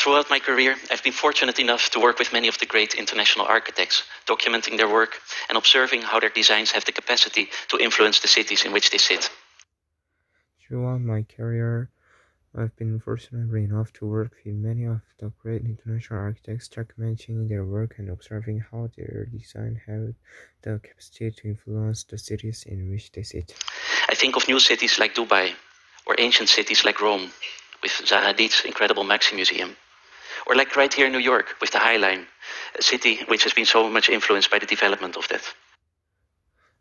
Throughout my career, I've been fortunate enough to work with many of the great international architects, documenting their work and observing how their designs have the capacity to influence the cities in which they sit. Throughout my career, I've been fortunate enough to work with many of the great international architects, documenting their work and observing how their design have the capacity to influence the cities in which they sit. I think of new cities like Dubai, or ancient cities like Rome, with Zaha Hadid's incredible Maxi Museum, or like right here in New York with the High Line, a city which has been so much influenced by the development of that.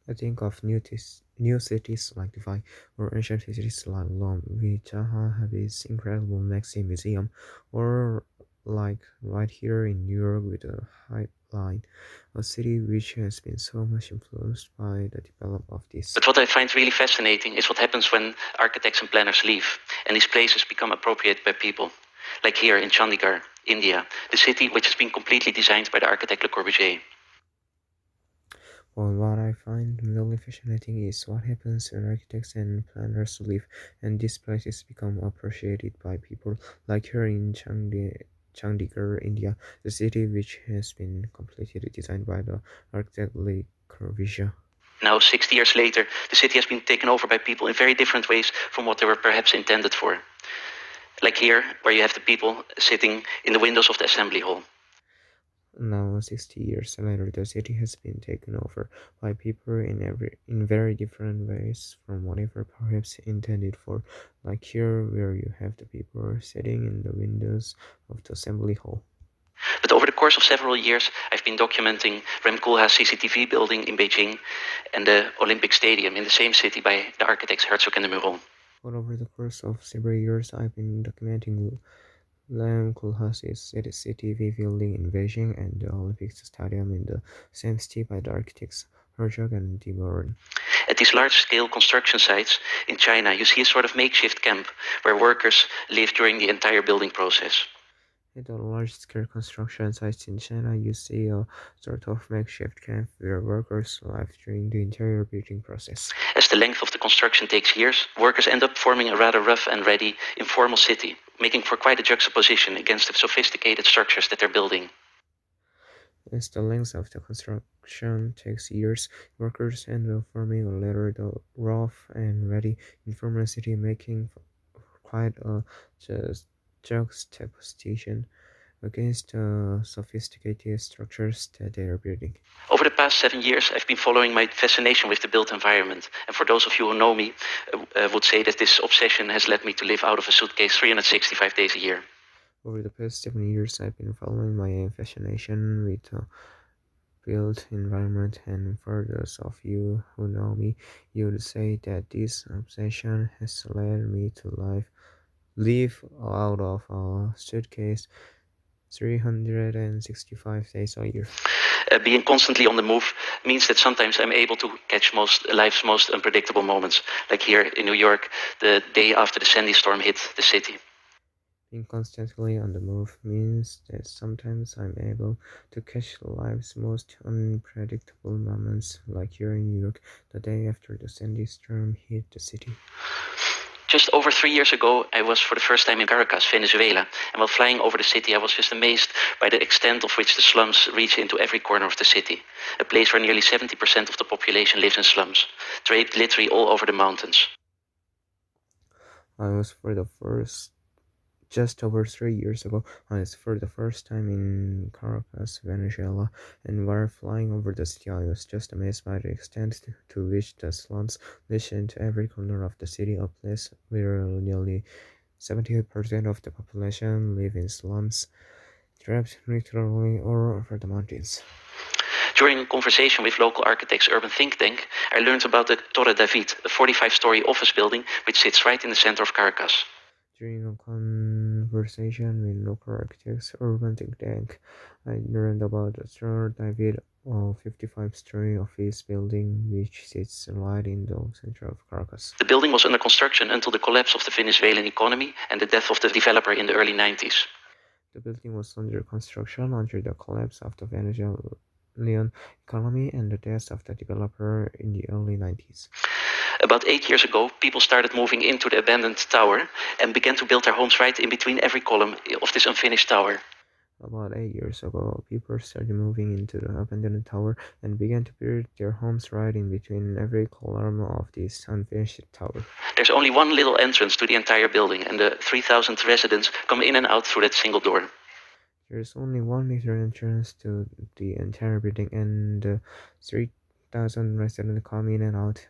I think of new cities like Dubai or ancient cities like Rome, with Zaha Hadid's incredible Maxi Museum, or like right here in New York with the High Line, a city which has been so much influenced by the development of this. But what I find really fascinating is what happens when architects and planners leave and these places become appropriated by people. Like here in Chandigarh, India, the city which has been completely designed by the architect Le Corbusier. Well, what I find really fascinating is what happens when architects and planners leave and these places become appreciated by people, like here in Chandigarh, India, the city which has been completely designed by the architect Le Corbusier. Now, 60 years later, the city has been taken over by people in very different ways from what they were perhaps intended for. Like here, where you have the people sitting in the windows of the assembly hall. Now, 60 years later, the city has been taken over by people in very different ways from whatever perhaps intended for, like here, where you have the people sitting in the windows of the assembly hall. But over the course of several years, I've been documenting Rem Koolhaas CCTV building in Beijing and the Olympic Stadium in the same city by the architects Herzog and de Meuron. But over the course of several years, I've been documenting Rem Koolhaas's CCTV building in Beijing and the Olympic Stadium in the same city by the architects Herzog and de Meuron. At these large-scale construction sites in China, you see a sort of makeshift camp where workers live during the entire building process. At the large-scale construction sites in China, you see a sort of makeshift camp where workers live during the entire building process. As the length of the construction takes years, workers end up forming a rather rough and ready, informal city, making for quite a juxtaposition against the sophisticated structures that they're building. As the length of the construction takes years, workers end up forming a later rough and ready informal city, making quite a juxtaposition against the sophisticated structures that they are building. Over the past 7 years, I've been following my fascination with the built environment. And for those of you who know me, would say that this obsession has led me to live out of a suitcase 365 days a year. Over the past 7 years, I've been following my fascination with the built environment, and for those of you who know me, you would say that this obsession has led me to live out of a suitcase 365 days a year. Being constantly on the move means that sometimes I'm able to catch life's most unpredictable moments, like here in New York, the day after the Sandy storm hit the city. Being constantly on the move means that sometimes I'm able to catch life's most unpredictable moments, like here in New York, the day after the Sandy storm hit the city. Just over 3 years ago, I was for the first time in Caracas, Venezuela, and while flying over the city, I was just amazed by the extent of which the slums reach into every corner of the city. A place where nearly 70% of the population lives in slums, draped literally all over the mountains. I was for the first Just over 3 years ago, I was for the first time in Caracas, Venezuela, and while flying over the city, I was just amazed by the extent to which the slums reach into every corner of the city, a place where nearly 70% of the population live in slums, trapped literally all over the mountains. During a conversation with local architects' urban think tank, I learned about the Torre David, a 45-story office building which sits right in the center of Caracas. During a conversation with local architects urban think tank, I learned about the Torre David, a 55-story office building which sits right in the center of Caracas. The building was under construction until the collapse of the Venezuelan economy and the death of the developer in the early 90s. The building was under construction until the collapse of the Venezuelan economy and the death of the developer in the early 90s. About 8 years ago, people started moving into the abandoned tower and began to build their homes right in between every column of this unfinished tower. About 8 years ago, people started moving into the abandoned tower and began to build their homes right in between every column of this unfinished tower. There's only one little entrance to the entire building, and the 3,000 residents come in and out through that single door. There's only one little entrance to the entire building, and the 3,000 residents come in and out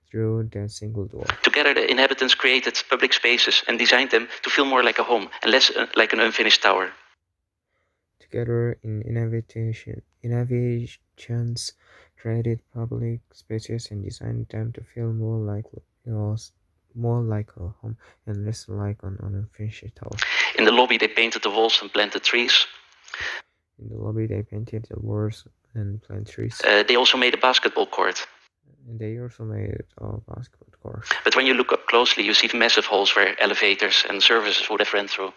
through that single door. Together, the inhabitants created public spaces and designed them to feel more like a home and less like an unfinished tower. Together, innovations created public spaces and designed them to feel more like a home and less like an unfinished tower. In the lobby, they painted the walls and planted trees. In the lobby, they painted the walls and planted trees. They also made a basketball court. And they also made a basketball court. But when you look up closely, you see massive holes where elevators and services would have ran through.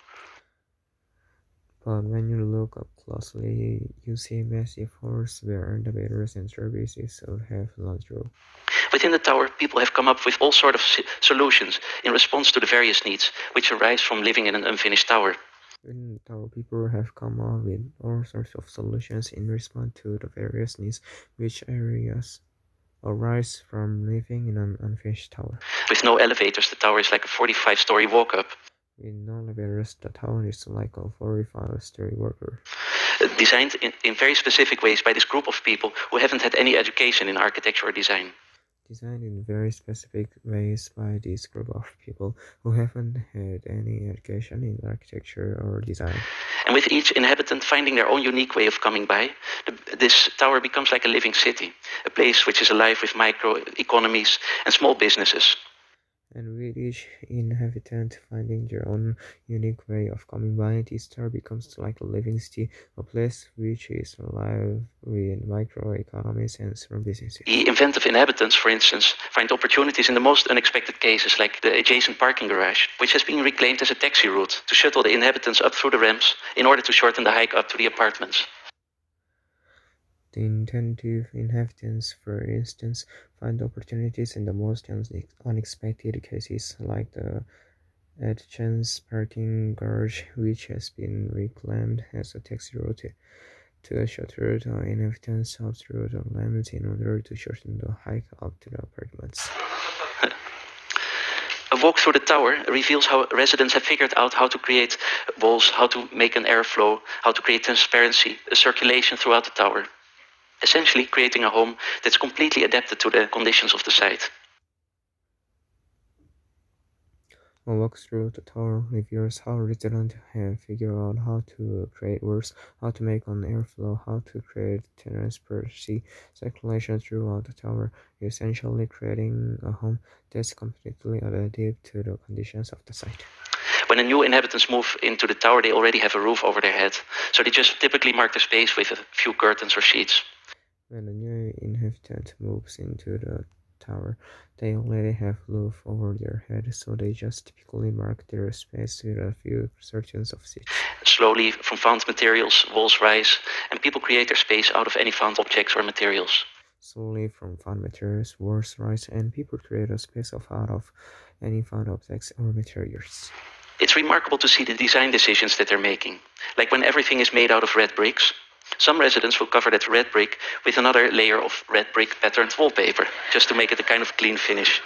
But when you look up closely, you see massive holes where elevators and services would have run through. Within the tower, people have come up with all sorts of solutions in response to the various needs which arise from living in an unfinished tower. Within the tower, people have come up with all sorts of solutions in response to the various needs which arise from living in an unfinished tower. With no elevators, the tower is like a 45-story walk-up. With no elevators, the tower is like a 45-story worker. Designed in very specific ways by this group of people who haven't had any education in architecture or design. Designed in very specific ways by this group of people who haven't had any education in architecture or design. And with each inhabitant finding their own unique way of coming by, this tower becomes like a living city, a place which is alive with micro-economies and small businesses. And with each inhabitant finding their own unique way of coming by, this tower becomes like a living city, a place which is alive with microeconomies and small businesses. The inventive inhabitants, for instance, find opportunities in the most unexpected cases, like the adjacent parking garage, which has been reclaimed as a taxi route to shuttle the inhabitants up through the ramps in order to shorten the hike up to the apartments. The inventive inhabitants, for instance, find opportunities in the most unexpected cases, like the adjacent parking garage, which has been reclaimed as a taxi route to shuttle the inhabitants up through the ramps in order to shorten the hike up to the apartments. A walk through the tower reveals how residents have figured out how to create walls, how to make an airflow, how to create transparency, a circulation throughout the tower. Essentially creating a home that's completely adapted to the conditions of the site. A walk through the tower reveals how residents have figured out how to create walls, how to make an airflow, how to create transparency, circulation throughout the tower, essentially creating a home that's completely adapted to the conditions of the site. When the new inhabitants move into the tower, they already have a roof over their head, so they just typically mark the space with a few curtains or sheets. When a new inhabitant moves into the tower, they already have a roof over their head, so they just typically mark their space with a few curtains of sheets. Slowly, from found materials, walls rise, and people create their space out of any found objects or materials. Slowly, from found materials, walls rise, and people create a space out of any found objects or materials. It's remarkable to see the design decisions that they're making, like when everything is made out of red bricks. Some residents will cover that red brick with another layer of red brick patterned wallpaper, just to make it a kind of clean finish.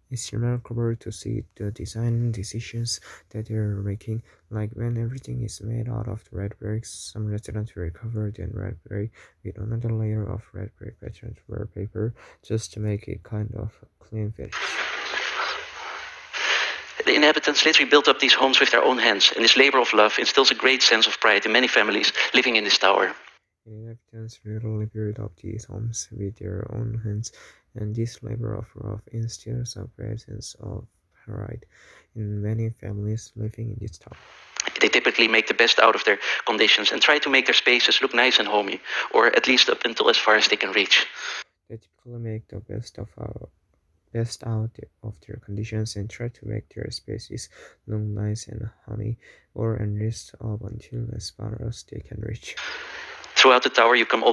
It's remarkable to see the design decisions that they're making, like when everything is made out of red bricks, some residents will cover the red brick with another layer of red brick patterned wallpaper, just to make it kind of clean finish. The inhabitants literally built up these homes with their own hands, and this labor of love instills a great sense of pride in many families living in this tower. The inhabitants literally built up these homes with their own hands, and this labor of love instills a great sense of pride in many families living in this tower. They typically make the best out of their conditions and try to make their spaces look nice and homey, or at least up until as far as they can reach. They typically make the best out of their conditions and try to make their spaces look nice and homey, or at least up until as far as they can reach. Throughout the tower, you come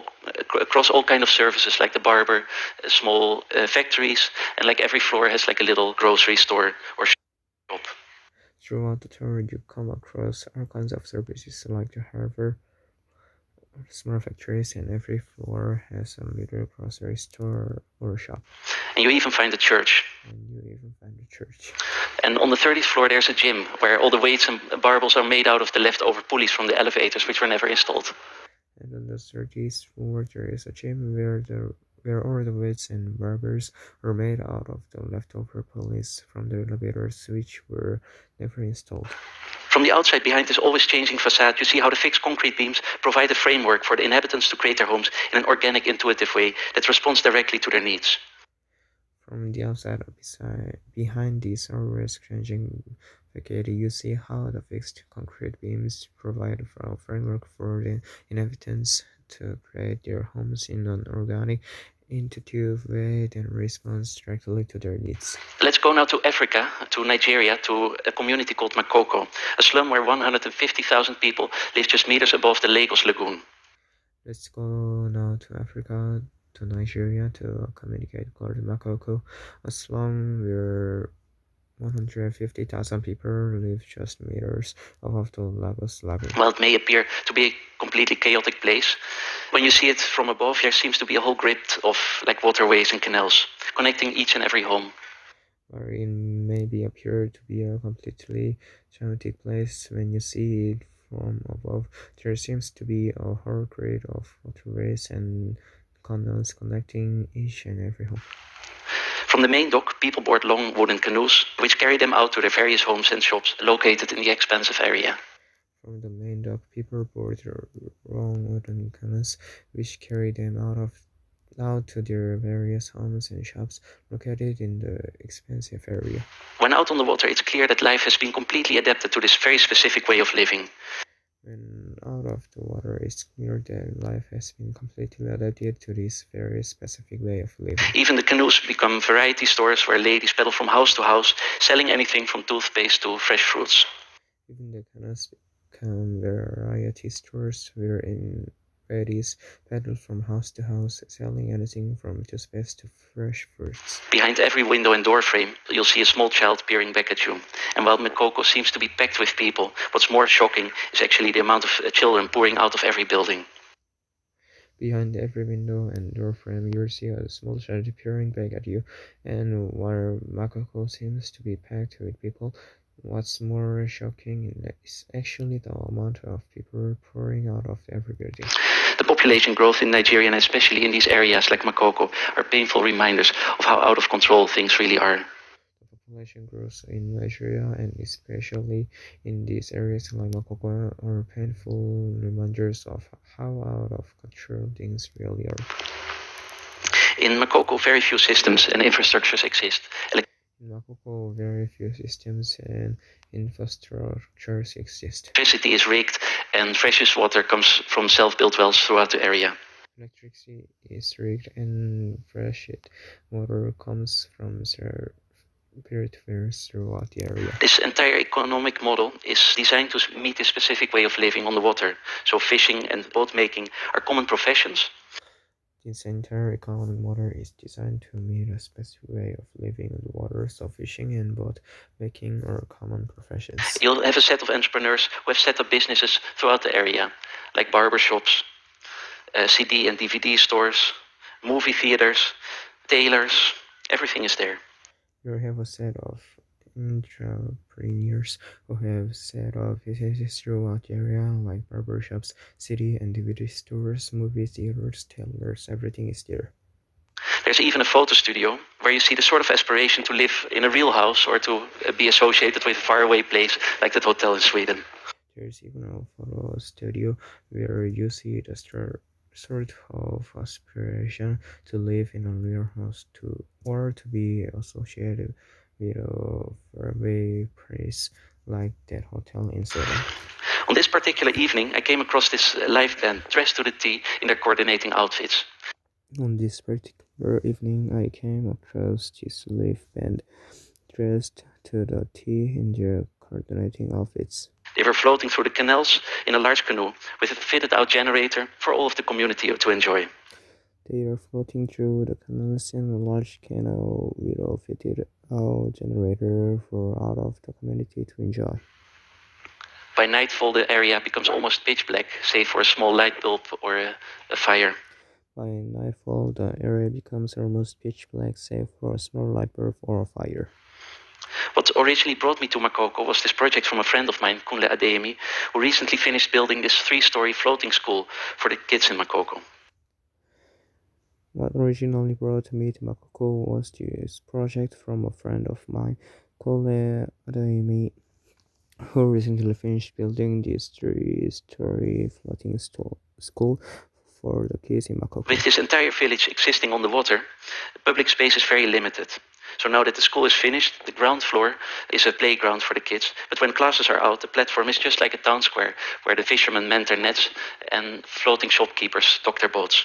across all kind of services, like the barber, small factories, and like every floor has like a little grocery store or shop. Throughout the tour, you come across all kinds of services like the harbor, small factories, and every floor has a little grocery store or shop. And you even find a church. And on the 30th floor, there's a gym where all the weights and barbells are made out of the leftover pulleys from the elevators, which were never installed. And on the 30th floor, there is a gym where all the weights and barbells are made out of the leftover pulleys from the elevators, which were never installed. From the outside, behind this always changing facade, you see how the fixed concrete beams provide a framework for the inhabitants to create their homes in an organic, intuitive way that responds directly to their needs. From the outside, behind this always changing facade, you see how the fixed concrete beams provide a framework for the inhabitants to create their homes in an organic, intuitive way that responds directly to their needs. Let's go now to Africa, to Nigeria, to a community called Makoko, a slum where 150,000 people live just meters above the Lagos Lagoon. Let's go now to Africa, to Nigeria, to a community called Makoko, a slum where 150,000 people live just meters above the Lagos Lagoon. While it may appear to be a completely chaotic place, when you see it from above, there seems to be a whole grid of like waterways and canals connecting each and every home. Or it may appear to be a completely chaotic place. When you see it from above, there seems to be a whole grid of waterways and canals connecting each and every home. From the main dock, people board long wooden canoes, which carry them out to their various homes and shops located in the expansive area. From the main dock, people board long wooden canoes, which carry them out to their various homes and shops located in the expansive area. When out on the water, it's clear that life has been completely adapted to this very specific way of living. When out of the water, it's clear that life has been completely adapted to this very specific way of living. Even the canoes become variety stores where ladies pedal from house to house, selling anything from toothpaste to fresh fruits. Even the canoes become variety stores wherein ladies pedal from house to house, selling anything from toothpaste to fresh fruits. Behind every window and door frame, you'll see a small child peering back at you. And while Makoko seems to be packed with people, what's more shocking is actually the amount of children pouring out of every building. Behind every window and door frame, you'll see a small child peering back at you. And while Makoko seems to be packed with people, what's more shocking is actually the amount of people pouring out of every building. The population growth in Nigeria, and especially in these areas like Makoko, are painful reminders of how out of control things really are. The population growth in Nigeria, and especially in these areas like Makoko, are painful reminders of how out of control things really are. In Makoko, very few systems and infrastructures exist. In Makoko, very few systems and infrastructures exist. Electricity is rigged, and freshest water comes from self-built wells throughout the area. Electricity is rigged, and fresh water comes from built wells throughout the area. This entire economic model is designed to meet a specific way of living on the water. So fishing and boat making are common professions. This entire economic model is designed to meet a specific way of living on the water, so fishing and boat making are common professions. You'll have a set of entrepreneurs who have set up businesses throughout the area, like barber shops, CD and DVD stores, movie theaters, tailors, everything is there. You have a set of entrepreneurs who have set up businesses throughout the area, like barbershops, CD and DVD stores, movie theaters, tailors, everything is there. There's even a photo studio where you see the sort of aspiration to live in a real house or to be associated with a faraway place like that hotel in Sweden. There's even a photo studio where you see the sort of aspiration to live in a real house or to be associated with a faraway place like that hotel in Sweden. On this particular evening, I came across this live band dressed to the T in their coordinating outfits. On this particular evening, I came across this live band dressed to the T in their coordinating outfits. They were floating through the canals in a large canoe with a fitted-out generator for all of the community to enjoy. They are floating through the canals and a large canal with a fitted out generator for out of the community to enjoy. By nightfall, the area becomes almost pitch black, save for a small light bulb or a fire. By nightfall, the area becomes almost pitch black save for a small light bulb or a fire. What originally brought me to Makoko was this project from a friend of mine, Kunle Ademi, who recently finished building this 3-story floating school for the kids in Makoko. What originally brought me to Makoko was this project from a friend of mine, Kunle Ademi, who recently finished building this 3-story floating school for the kids in Makoko. With this entire village existing on the water, the public space is very limited. So now that the school is finished, the ground floor is a playground for the kids. But when classes are out, the platform is just like a town square where the fishermen mend their nets and floating shopkeepers dock their boats.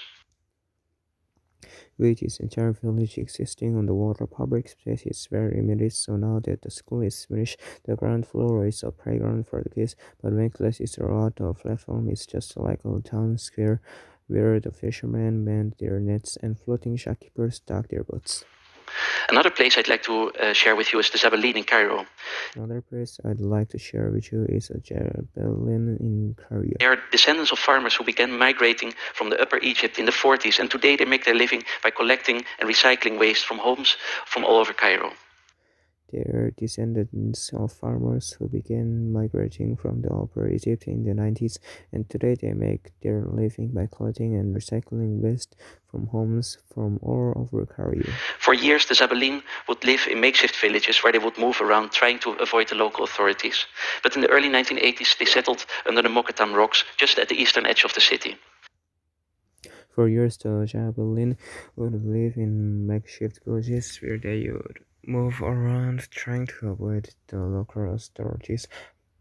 With this entire village existing on the water, public space is very limited, so now that the school is finished, the ground floor is a playground for the kids, but when classes are out, the platform is just like a town square where the fishermen mend their nets and floating shopkeepers dock their boats. Another place I'd like to share with you is the Zabaleen in Cairo. Another place I'd like to share with you is Jabalin in Cairo. They are descendants of farmers who began migrating from the Upper Egypt in the 40s, and today they make their living by collecting and recycling waste from homes from all over Cairo. They are descendants of farmers who began migrating from the Upper Egypt in the 90s, and today they make their living by collecting and recycling waste from homes from all over Cairo. For years, the Zabaleen would live in makeshift villages where they would move around trying to avoid the local authorities. But in the early 1980s, they settled under the Mokatam rocks just at the eastern edge of the city. For years, the Jabalin would live in makeshift villages where they would move around trying to avoid the local authorities,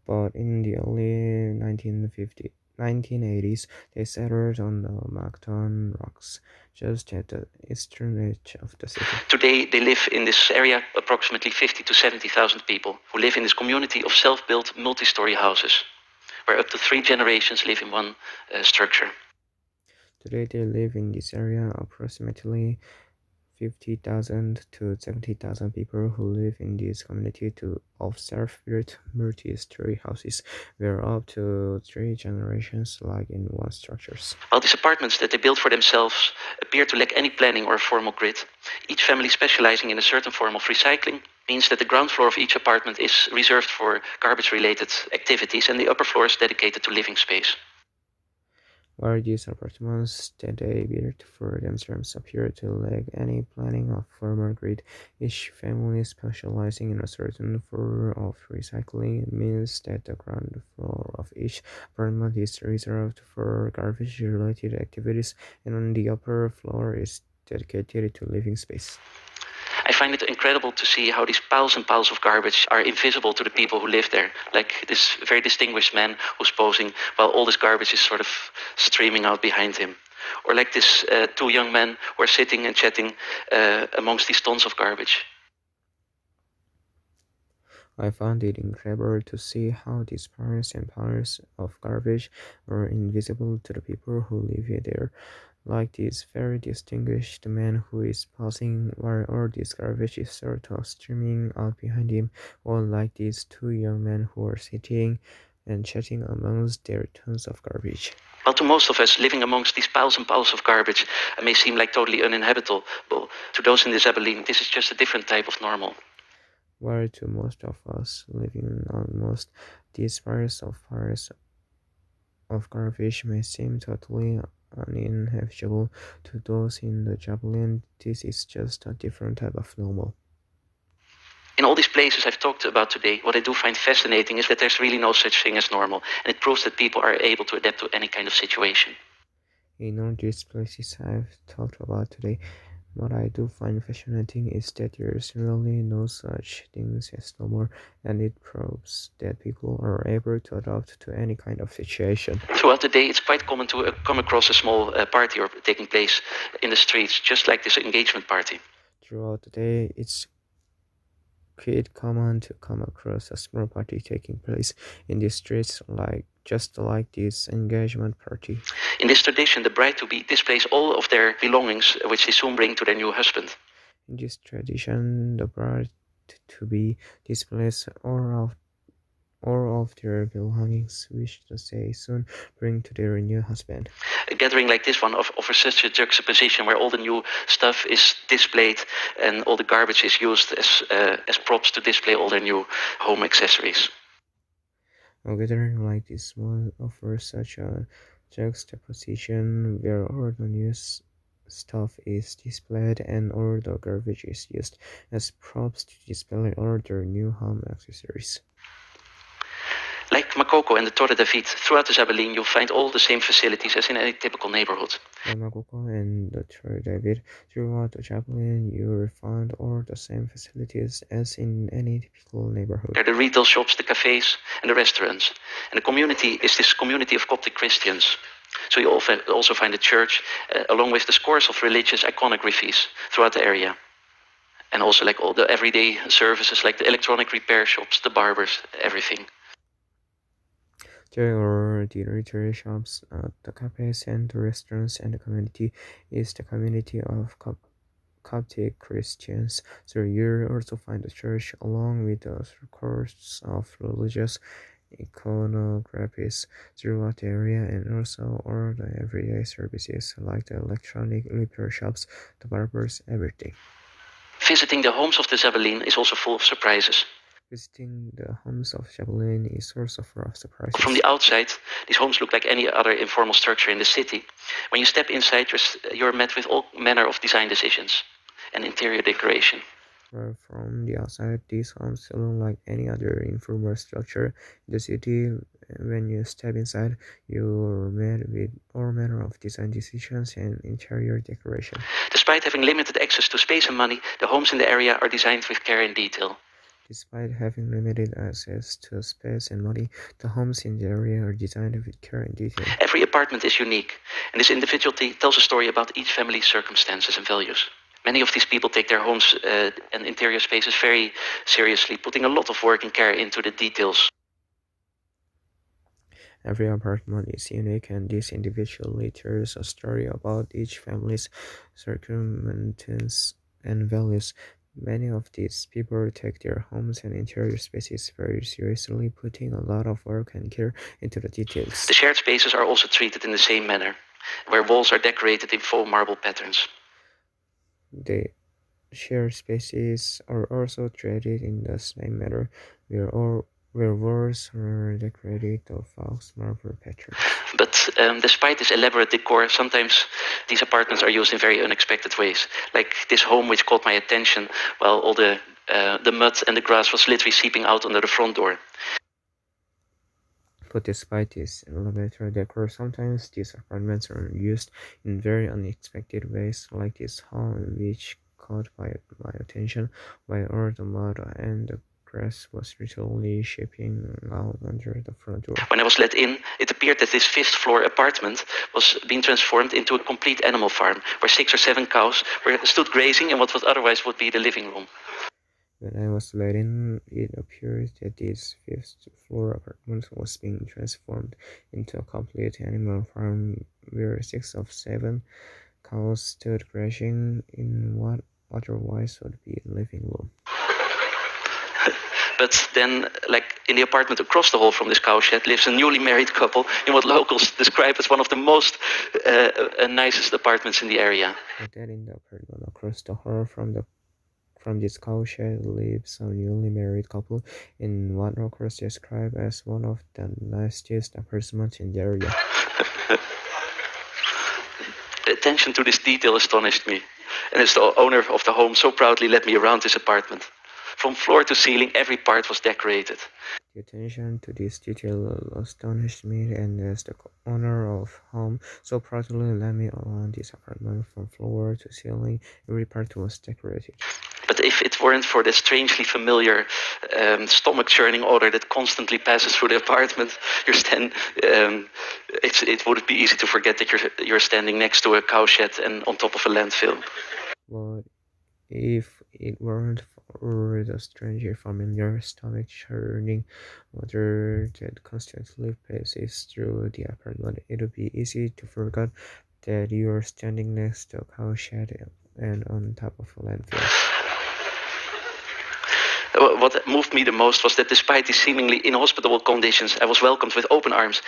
but in the early 1980s, they settled on the Macton Rocks, just at the eastern edge of the city. Today, they live in this area approximately 50 to 70,000 people who live in this community of self-built multi-story houses, where up to 3 generations live in one structure. Today, they live in this area approximately 50,000 to 70,000 people who live in this community of self-built multi-story houses, where up to 3 generations live in one structures. While these apartments that they built for themselves appear to lack any planning or a formal grid, each family specializing in a certain form of recycling means that the ground floor of each apartment is reserved for garbage-related activities and the upper floor is dedicated to living space. While these apartments that they built for themselves appear to lack any planning or formal grid, each family specializing in a certain form of recycling means that the ground floor of each apartment is reserved for garbage-related activities, and on the upper floor is dedicated to living space. I find it incredible to see how these piles and piles of garbage are invisible to the people who live there. Like this very distinguished man who's posing while all this garbage is sort of streaming out behind him. Or like this 2 young men who are sitting and chatting amongst these tons of garbage. I found it incredible to see how these piles and piles of garbage are invisible to the people who live there. Like this very distinguished man who is passing while all this garbage is sort of streaming out behind him, or like these 2 young men who are sitting and chatting amongst their tons of garbage. Well, to most of us, living amongst these piles and piles of garbage may seem like totally uninhabitable. To those in the Zabaleen, this is just a different type of normal. While to most of us, living amongst these piles of garbage may seem totally uninhabitable, to those in the Javelin, this is just a different type of normal. In all these places I've talked about today, what I do find fascinating is that there's really no such thing as normal, and it proves that people are able to adapt to any kind of situation. In all these places I've talked about today, what I do find fascinating is that there's really no such things as normal, and it proves that people are able to adapt to any kind of situation. Throughout the day, it's quite common to come across a small party or taking place in the streets, just like this engagement party. Throughout the day, it's quite common to come across a small party taking place in the streets, like just like this engagement party. In this tradition, the bride-to-be displays all of their belongings, which they soon bring to their new husband. In this tradition, the bride-to-be displays all of their belongings, which they soon bring to their new husband. A gathering like this one offers such a juxtaposition where all the new stuff is displayed and all the garbage is used as props to display all their new home accessories. A gathering like this one offers such a juxtaposition where all the new stuff is displayed and all the garbage is used as props to display all their new home accessories. Like Makoko and the Torre David, throughout the Zabeline you'll find all the same facilities as in any typical neighborhood. Like Makoko and the Torre David, throughout the Javelin you will find all the same facilities as in any typical neighborhood. There are the retail shops, the cafes, and the restaurants. And the community is this community of Coptic Christians. So you also find a church, along with the scores of religious iconographies throughout the area. And also like all the everyday services, like the electronic repair shops, the barbers, everything. There are the retail shops, the cafes and the restaurants, and the community is the community of Coptic Christians. So you also find the church along with the scores of religious iconographies throughout the area, and also all the everyday services like the electronic repair shops, the barbers, everything. Visiting the homes of the Zabeline is also full of surprises. Visiting the homes of Javelin is also full of surprises. From the outside, these homes look like any other informal structure in the city. When you step inside, you're met with all manner of design decisions and interior decoration. Where from the outside, these homes look like any other informal structure in the city. When you step inside, you're met with all manner of design decisions and interior decoration. Despite having limited access to space and money, the homes in the area are designed with care and detail. Despite having limited access to space and money, the homes in the area are designed with care and detail. Every apartment is unique, and this individuality tells a story about each family's circumstances and values. Many of these people take their homes and interior spaces very seriously, putting a lot of work and care into the details. Every apartment is unique, and this individually tells a story about each family's circumstances and values. Many of these people take their homes and interior spaces very seriously, putting a lot of work and care into the details. The shared spaces are also treated in the same manner, where walls are decorated in faux marble patterns. The shared spaces are also treated in the same manner, where walls are decorated of faux marble patterns. But despite this elaborate decor, sometimes these apartments are used in very unexpected ways. Like this home which caught my attention while all the mud and the grass was literally seeping out under the front door. But despite this elaborate decor, sometimes these apartments are used in very unexpected ways, like this home which caught my attention while all the mud and the grass was literally shaping out under the front door. When I was let in, it appeared that this fifth-floor apartment was being transformed into a complete animal farm, where 6 or 7 cows stood grazing in what otherwise would be the living room. When I was let in, it appeared that this fifth-floor apartment was being transformed into a complete animal farm, where 6 of 7 cows stood grazing in what otherwise would be a living room. But then, like in the apartment across the hall from this cowshed, lives a newly married couple in what locals describe as one of the most nicest apartments in the area. But then in the apartment across the hall from this cowshed lives a newly married couple in what locals describe as one of the nicest apartments in the area. The attention to this detail astonished me, and as the owner of the home so proudly led me around this apartment. From floor to ceiling, every part was decorated. The attention to this detail astonished me, and as the owner of home so proudly led me around this apartment from floor to ceiling, every part was decorated. But if it weren't for the strangely familiar stomach-churning odor that constantly passes through the apartment, it would be easy to forget that you're standing next to a cowshed and on top of a landfill. But if it weren't or the strangely familiar stomach-churning water that constantly passes through the apartment. It would be easy to forget that you are standing next to a cowshed and on top of a landfill. What moved me the most was that despite these seemingly inhospitable conditions, I was welcomed with open arms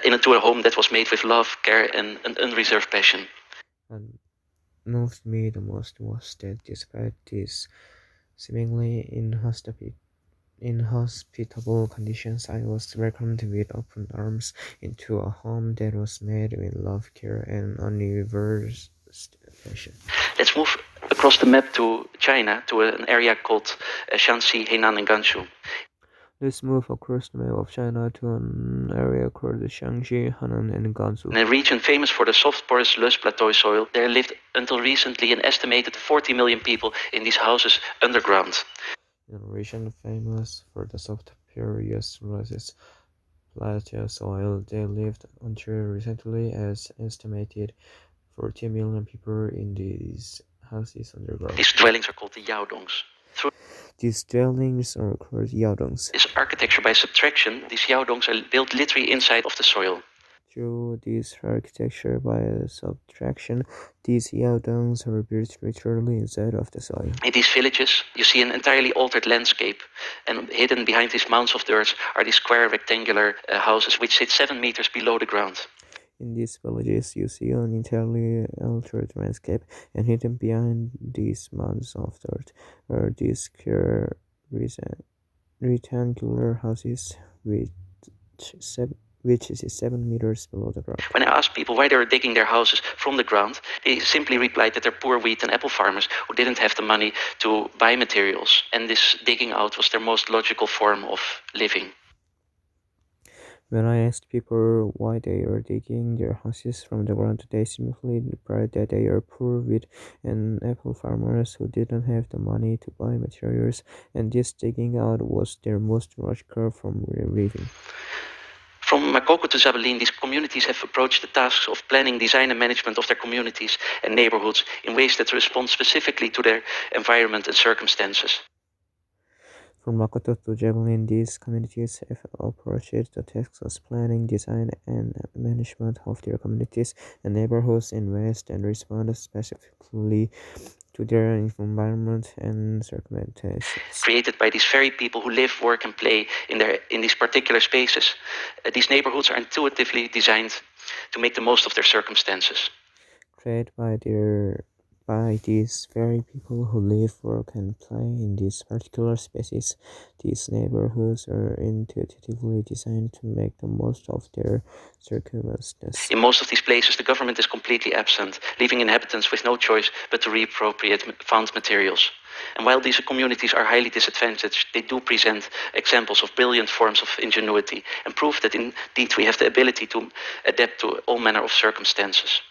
into a home that was made with love, care, and an unreserved passion. What moved me the most was that despite these seemingly inhospitable conditions, I was welcomed with open arms into a home that was made with love, care, and unreserved passion. Let's move across the map to China, to an area called Shanxi, Henan, and Gansu. Let's move across the map of China to an area called Shaanxi, Henan, and Gansu. In a region famous for the soft, porous Loess Plateau soil, there lived until recently an estimated 40 million people in these houses underground. In a region famous for the soft, porous Loess Plateau soil, they lived until recently as estimated 40 million people in these houses underground. These dwellings are called the Yaodongs. These dwellings are called yaodongs. This architecture by subtraction, these yaodongs are built literally inside of the soil. Through this architecture by subtraction, these yaodongs are built literally inside of the soil. In these villages, you see an entirely altered landscape, and hidden behind these mounds of dirt are these square rectangular houses which sit 7 meters below the ground. In these villages, you see an entirely altered landscape, and hidden behind these mounds of dirt are these square rectangular houses which is 7 meters below the ground. When I asked people why they were digging their houses from the ground, they simply replied that they're poor wheat and apple farmers who didn't have the money to buy materials, and this digging out was their most logical form of living. When I asked people why they are digging their houses from the ground, they simply replied that they are poor wheat and apple farmers who didn't have the money to buy materials, and this digging out was their most logical form of living. From Makoko to Zabelin, these communities have approached the tasks of planning, design, and management of their communities and neighborhoods in ways that respond specifically to their environment and circumstances. From Makoto to Javelin, these communities have approached the tasks of planning, design, and management of their communities and neighborhoods in ways that respond specifically to their environment and circumstances. Created by these very people who live, work, and play in these particular spaces. These neighborhoods are intuitively designed to make the most of their circumstances. Created by these very people who live, work, and play in these particular spaces, these neighborhoods are intuitively designed to make the most of their circumstances. In most of these places, the government is completely absent, leaving inhabitants with no choice but to reappropriate found materials. And while these communities are highly disadvantaged, they do present examples of brilliant forms of ingenuity and prove that indeed we have the ability to adapt to all manner of circumstances.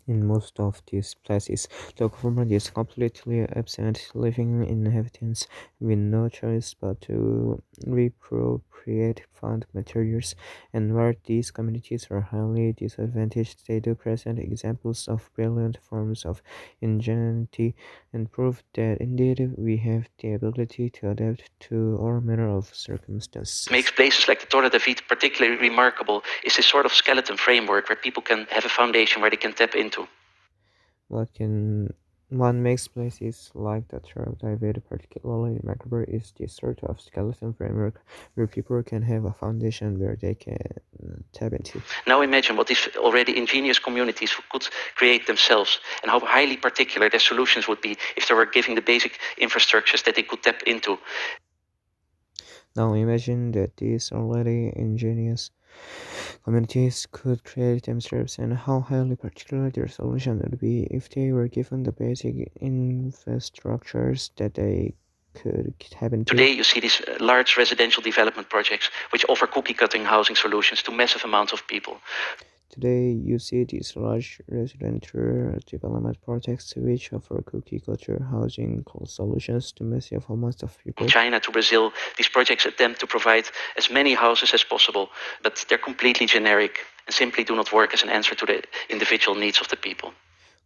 In most of these places, the government is completely absent, leaving inhabitants with no choice but to reappropriate found materials. And where these communities are highly disadvantaged, they do present examples of brilliant forms of ingenuity and prove that indeed we have the ability to adapt to all manner of circumstances. What makes places like the Torre David particularly remarkable is this sort of skeleton framework where people can have a foundation where they can tap into. What makes places like the Torre David particularly remarkable is this sort of skeleton framework where people can have a foundation where they can tap into. Now imagine what these already ingenious communities could create themselves and how highly particular their solutions would be if they were given the basic infrastructures that they could tap into. Now imagine that these already ingenious communities could create themselves and how highly particular their solution would be if they were given the basic infrastructures that they could tap into. Today you see these large residential development projects which offer cookie-cutting housing solutions to massive amounts of people. Today, you see these large residential development projects which offer cookie-cutter housing solutions to massive amounts of people. From China to Brazil, these projects attempt to provide as many houses as possible, but they're completely generic and simply do not work as an answer to the individual needs of the people.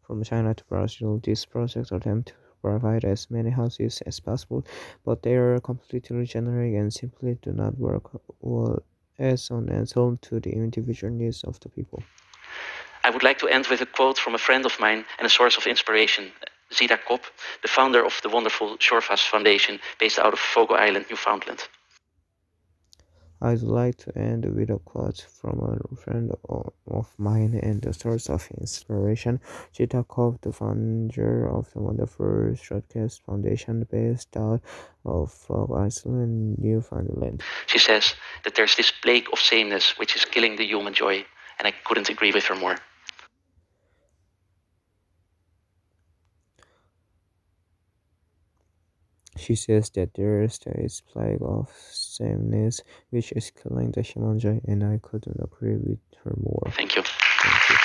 from China to Brazil. These projects attempt to provide as many houses as possible, but they are completely generic and simply do not work well as on and home to the individual needs of the people. I would like to end with a quote from a friend of mine and a source of inspiration, Zita Kopp, the founder of the wonderful Shorefast Foundation based out of Fogo Island, Newfoundland. I'd like to end with a quote from a friend of mine and a source of inspiration, Zita Kopp, the founder of the wonderful Shortcast Foundation based out of Fogo Island, Newfoundland. She says that there's this plague of sameness which is killing the human joy, and I couldn't agree with her more. She says that there is this plague of sameness which is killing the human joy, and I couldn't agree with her more. Thank you. Thank you.